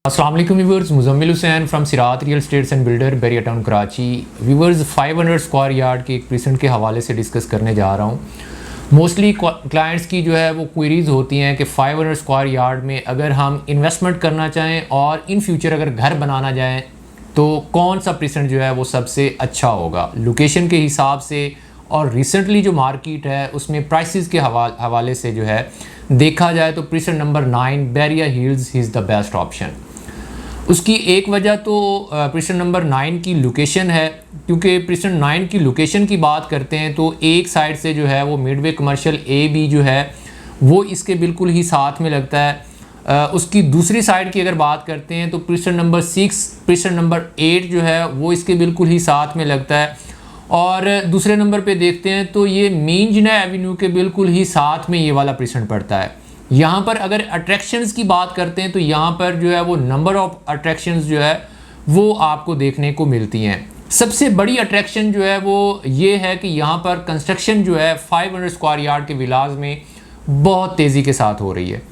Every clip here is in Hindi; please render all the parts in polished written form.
अस्सलाम वालेकुम viewers, Muzammil Hussain from Sirat real estates and builder Bahria town Karachi. Viewers 500 square yard के एक प्रेजेंट के हवाले से डिस्कस करने जा रहा हूँ। मोस्टली क्लाइंट्स की जो है वो क्वेरीज़ होती हैं कि 500 स्क्वायर यार्ड में अगर हम इन्वेस्टमेंट करना चाहें और इन फ्यूचर अगर घर बनाना चाहें तो कौन सा प्रेजेंट जो है वो सबसे अच्छा होगा लोकेशन के हिसाब से, और रिसेंटली जो मार्केट है उसमें प्राइसेस के हवाले से जो है देखा जाए तो precinct number 9 Bahria hills is the best option. उसकी एक वजह तो प्रेजेंट नंबर 9 की लोकेशन है, क्योंकि प्रेजेंट 9 की लोकेशन की बात करते हैं तो एक साइड से जो है वो मिडवे कमर्शियल ए बी जो है वो इसके बिल्कुल ही साथ में लगता है। उसकी दूसरी साइड की अगर बात करते हैं तो प्रेजेंट नंबर 6 प्रेजेंट नंबर 8 जो है वो इसके बिल्कुल ही साथ में लगता है। और दूसरे नंबर पे देखते हैं तो ये मेन जिना एवेन्यू के बिल्कुल ही साथ में ये वाला प्रेजेंट पड़ता है। यहाँ पर अगर अट्रैक्शंस की बात करते हैं तो यहाँ पर जो है वो नंबर ऑफ अट्रैक्शंस जो है वो आपको देखने को मिलती हैं। सबसे बड़ी अट्रैक्शन जो है वो ये है कि यहाँ पर कंस्ट्रक्शन जो है 500 स्क्वायर यार्ड के विलाज में बहुत तेज़ी के साथ हो रही है,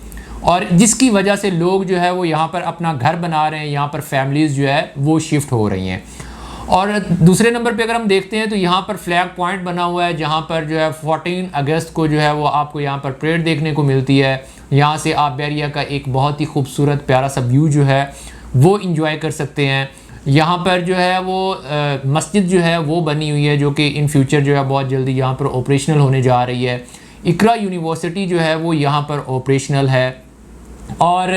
और जिसकी वजह से लोग जो है वो यहाँ पर अपना घर बना रहे हैं, यहाँ पर फैमिलीज़ जो है वो शिफ्ट हो रही हैं। और दूसरे नंबर पे अगर हम देखते हैं तो यहाँ पर फ्लैग पॉइंट बना हुआ है, जहाँ पर जो है 14 अगस्त को जो है वो आपको यहाँ पर परेड देखने को मिलती है। यहाँ से आप बैरिया का एक बहुत ही खूबसूरत प्यारा सा व्यू जो है वो इंजॉय कर सकते हैं। यहाँ पर जो है वो मस्जिद जो है वो बनी हुई है, जो कि इन फ्यूचर जो है बहुत जल्दी यहाँ पर ऑपरेशनल होने जा रही है। इकरा यूनिवर्सिटी जो है वो यहाँ पर ऑपरेशनल है, और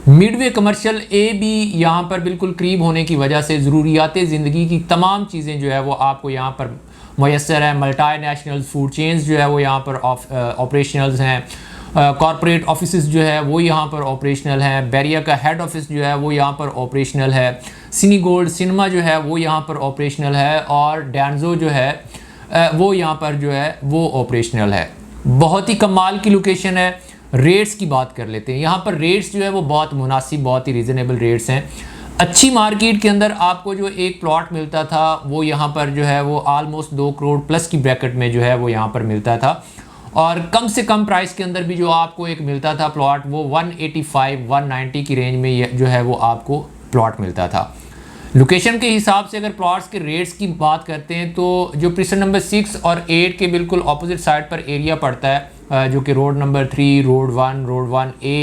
मिडवे कमर्शियल ए भी यहाँ पर बिल्कुल करीब होने की वजह से ज़रूरियात ज़िंदगी की तमाम चीज़ें जो है वो आपको यहाँ पर मैसर है। मल्टी नेशनल फूड चेन्स जो है वो यहाँ पर ऑपरेशनल्स हैं। कॉरपोरेट ऑफिसेस जो है वो यहाँ पर ऑपरेशनल हैं। बैरिया का हेड ऑफिस जो है वो यहाँ पर ऑपरेशनल है। सिनी गोल्ड सिनेमा जो है वो यहाँ पर ऑपरेशनल है, और डैंजो जो है वो यहाँ पर जो है वो ऑपरेशनल है। बहुत ही कमाल की लोकेशन है। रेट्स की बात कर लेते हैं। यहाँ पर रेट्स जो है वो बहुत मुनासिब, बहुत ही रीज़नेबल रेट्स हैं। अच्छी मार्केट के अंदर आपको जो एक प्लॉट मिलता था वो यहाँ पर जो है वो आलमोस्ट 2 करोड़ प्लस की ब्रैकेट में जो है वो यहाँ पर मिलता था, और कम से कम प्राइस के अंदर भी जो आपको एक मिलता था प्लॉट वो 185-190 की रेंज में जो है वो आपको प्लॉट मिलता था। लोकेशन के हिसाब से अगर प्लॉट्स के रेट्स की बात करते हैं तो जो प्रेजेंट नंबर 6 और 8 के बिल्कुल ऑपोजिट साइड पर एरिया पड़ता है, जो कि road number 3, road 1A,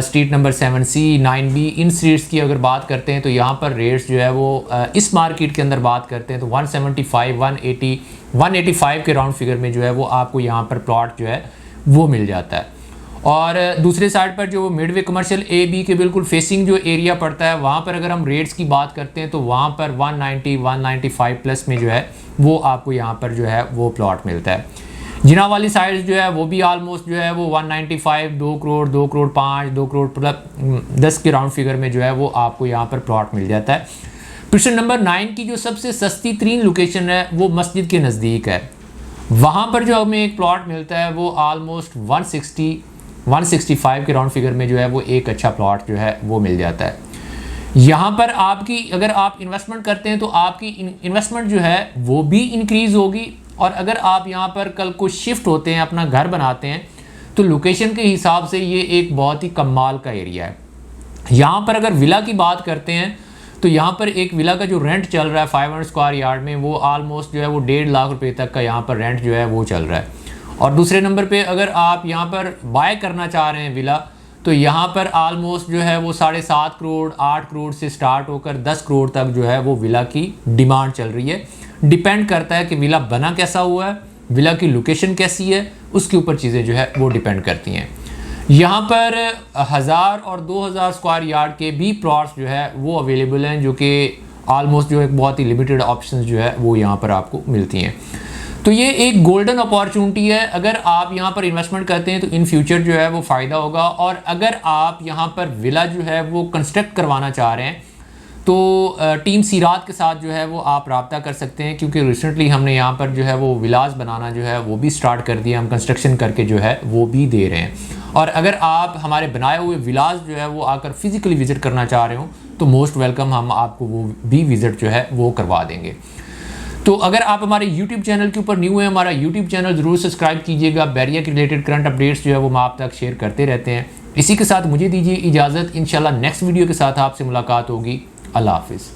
street number 7C, 9B, इन स्ट्रीट्स की अगर बात करते हैं तो यहाँ पर रेट्स जो है वो इस मार्केट के अंदर बात करते हैं तो 175, 180, 185 के राउंड फिगर में जो है वो आपको यहाँ पर प्लॉट जो है वो मिल जाता है। और दूसरे साइड पर जो मिडवे कमर्शियल ए बी के बिल्कुल फेसिंग जो एरिया पड़ता है वहाँ पर अगर हम रेट्स की बात करते हैं तो वहाँ पर 190, 195 प्लस में जो है वो आपको यहाँ पर जो है वो प्लॉट मिलता है। जिना वाली साइड जो है वो भी आलमोस्ट जो है वो 195, 2 करोड़, 2 करोड़ 5, 2 करोड़ प्लस 10 के राउंड फिगर में जो है वो आपको यहाँ पर प्लॉट मिल जाता है। प्रेजेंट नंबर 9 की जो सबसे सस्ती तरीन लोकेशन है वो मस्जिद के नज़दीक है। वहाँ पर जो हमें एक प्लॉट मिलता है वो आलमोस्ट 165 के राउंड फिगर में जो है वो एक अच्छा प्लॉट जो है वो मिल जाता है। यहाँ पर आपकी अगर आप इन्वेस्टमेंट करते हैं तो आपकी इन्वेस्टमेंट जो है वो भी इंक्रीज़ होगी, और अगर आप यहाँ पर कल को शिफ्ट होते हैं, अपना घर बनाते हैं, तो लोकेशन के हिसाब से ये एक बहुत ही कमाल का एरिया है। यहाँ पर अगर विला की बात करते हैं तो यहाँ पर एक विला का जो रेंट चल रहा है 500 स्क्वायर यार्ड में वो आलमोस्ट जो है वो 1.5 लाख रुपए तक का यहाँ पर रेंट जो है वो चल रहा है। और दूसरे नंबर पे अगर आप यहाँ पर बाय करना चाह रहे हैं विला तो यहाँ पर आलमोस्ट जो है वो 7.5 करोड़ 8 करोड़ से स्टार्ट होकर 10 करोड़ तक जो है वो विला की डिमांड चल रही है। डिपेंड करता है कि विला बना कैसा हुआ है, विला की लोकेशन कैसी है, उसके ऊपर चीज़ें जो है वो डिपेंड करती हैं। यहाँ पर 1000 और 2000 स्क्वायर यार्ड के भी प्लॉट्स जो है वो अवेलेबल हैं, जो कि आलमोस्ट जो एक बहुत ही लिमिटेड ऑप्शंस जो है वो यहाँ पर आपको मिलती हैं। तो ये एक गोल्डन अपॉर्चुनिटी है। अगर आप यहाँ पर इन्वेस्टमेंट करते हैं तो इन फ्यूचर जो है वो फ़ायदा होगा। और अगर आप यहाँ पर विला जो है वो कंस्ट्रक्ट करवाना चाह रहे हैं तो टीम सिरात के साथ जो है वो आप रब्ता कर सकते हैं, क्योंकि रिसेंटली हमने यहाँ पर जो है वो विलास बनाना जो है वो भी स्टार्ट कर दिया, हम कंस्ट्रक्शन करके जो है वो भी दे रहे हैं। और अगर आप हमारे बनाए हुए विलास जो है वो आकर फिज़िकली विज़िट करना चाह रहे हो तो मोस्ट वेलकम, हम आपको वो भी विज़िट जो है वो करवा देंगे। तो अगर आप हमारे YouTube चैनल के ऊपर न्यू है, हमारा YouTube चैनल ज़रूर सब्सक्राइब कीजिएगा। बैरिया के रिलेटेड करंट अपडेट्स जो है वो मैं आप तक शेयर करते रहते हैं। इसी के साथ मुझे दीजिए इजाज़त। इंशाल्लाह नेक्स्ट वीडियो के साथ आपसे मुलाकात होगी। अल्लाह हाफिज़।